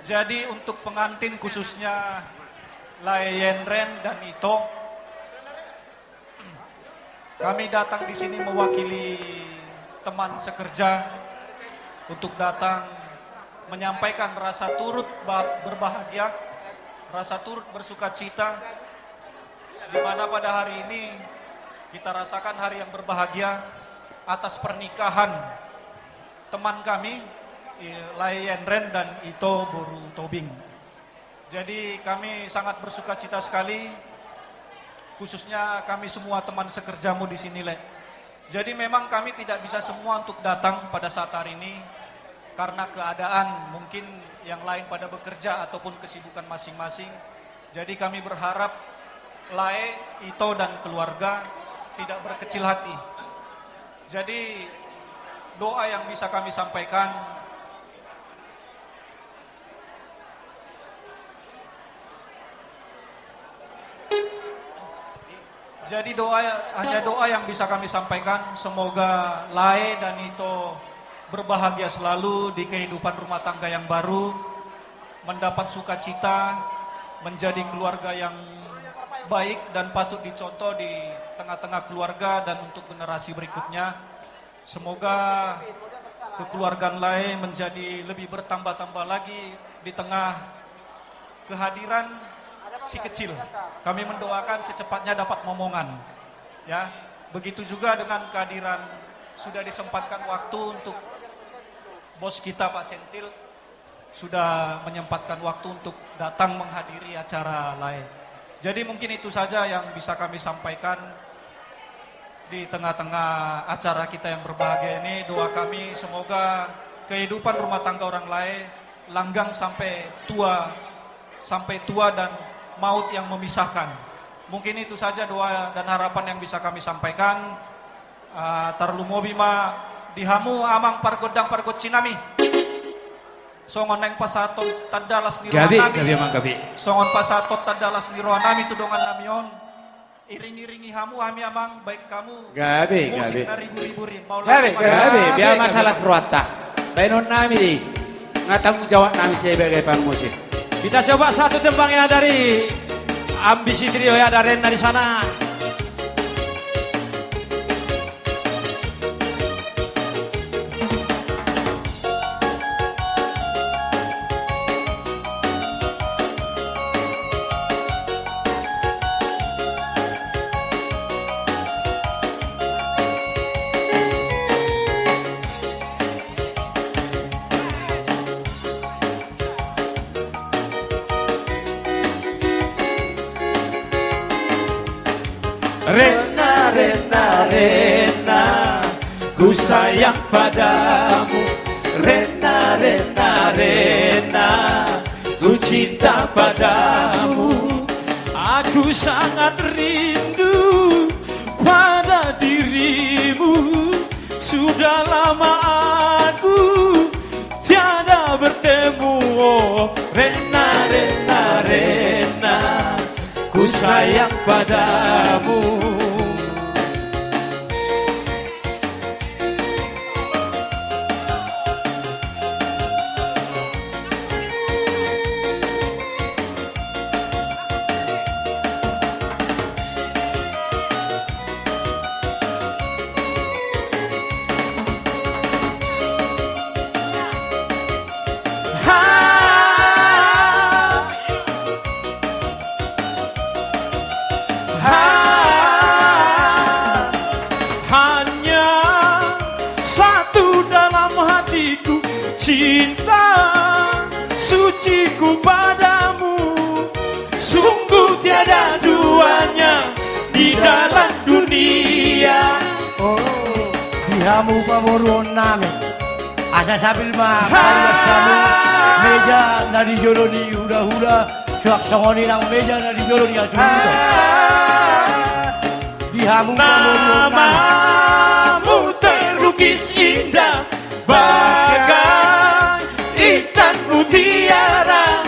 Jadi untuk pengantin khususnya Lai Yenren dan Ito, kami datang di sini mewakili teman sekerja untuk datang menyampaikan rasa turut berbahagia, rasa turut bersukacita, di mana pada hari ini kita rasakan hari yang berbahagia atas pernikahan teman kami Lai Yenren dan Ito Boru Tobing. Jadi kami sangat bersukacita sekali, khususnya kami semua teman sekerjamu di sini, Le. Jadi memang kami tidak bisa semua untuk datang pada saat hari ini karena keadaan mungkin yang lain pada bekerja ataupun kesibukan masing-masing. Jadi kami berharap Lai, Ito dan keluarga tidak berkecil hati. Jadi doa yang bisa kami sampaikan, jadi hanya doa yang bisa kami sampaikan, semoga Lai dan Ito berbahagia selalu di kehidupan rumah tangga yang baru, mendapat sukacita, menjadi keluarga yang baik dan patut dicontoh di tengah-tengah keluarga dan untuk generasi berikutnya. Semoga kekeluargaan Lai menjadi lebih bertambah-tambah lagi di tengah kehadiran si kecil. Kami mendoakan secepatnya dapat momongan. Ya, begitu juga dengan kehadiran sudah disempatkan waktu untuk bos kita Pak Sentil sudah menyempatkan waktu untuk datang menghadiri acara Lai. Jadi mungkin itu saja yang bisa kami sampaikan di tengah-tengah acara kita yang berbahagia ini. Doa kami semoga kehidupan rumah tangga orang Lai langgang sampai tua dan maut yang memisahkan. Mungkin itu saja doa dan harapan yang bisa kami sampaikan. Tarlumobi ma dihamu amang pargodang pargod cinami. Songon neng pasaton tadalas di rohan nami. Songon pasaton tadalas di rohan nami tudongan namion. Iring-iringi hamu ami amang baik kamu. Musik na ribu-ribu rin. Gabi, biar masalah seruata. Bainon nami ngatanggung jawab nami sebagai musik. Kita coba satu tembang ya dari Ambisi Trio ya, ada Rena di sana. Rena, Rena, Rena, ku sayang padamu. Rena, Rena, Rena, ku cinta padamu. Aku sangat rindu pada dirimu. Sudah lama aku tiada bertemu. Oh, Rena, Rena, Rena, ku sayang padamu. hanya satu dalam hatiku, cinta suciku padamu. Sungguh tiada duanya di dalam dunia. Oh, dihamu pamoron namin. Asa sabil makan sabu meja dari joloni hura-hura. Suak songoni nang meja dari joloni asumito. Dihamu pamoron Namamu terlukis indah bagai intan mutiara,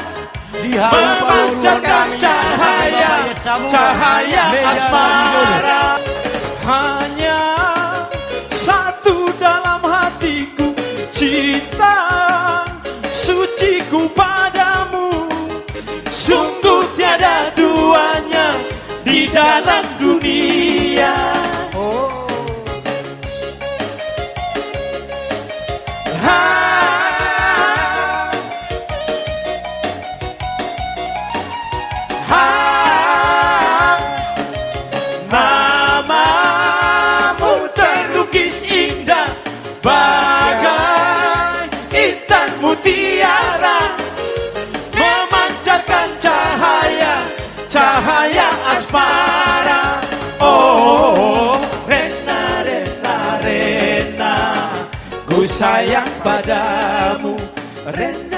memancarkan cahaya asmara. Hanya satu dalam hatiku, cinta suciku padamu. bagai intan mutiara, memancarkan cahaya asmara. Oh, Rena, Rena, Rena, ku sayang padamu, Rena.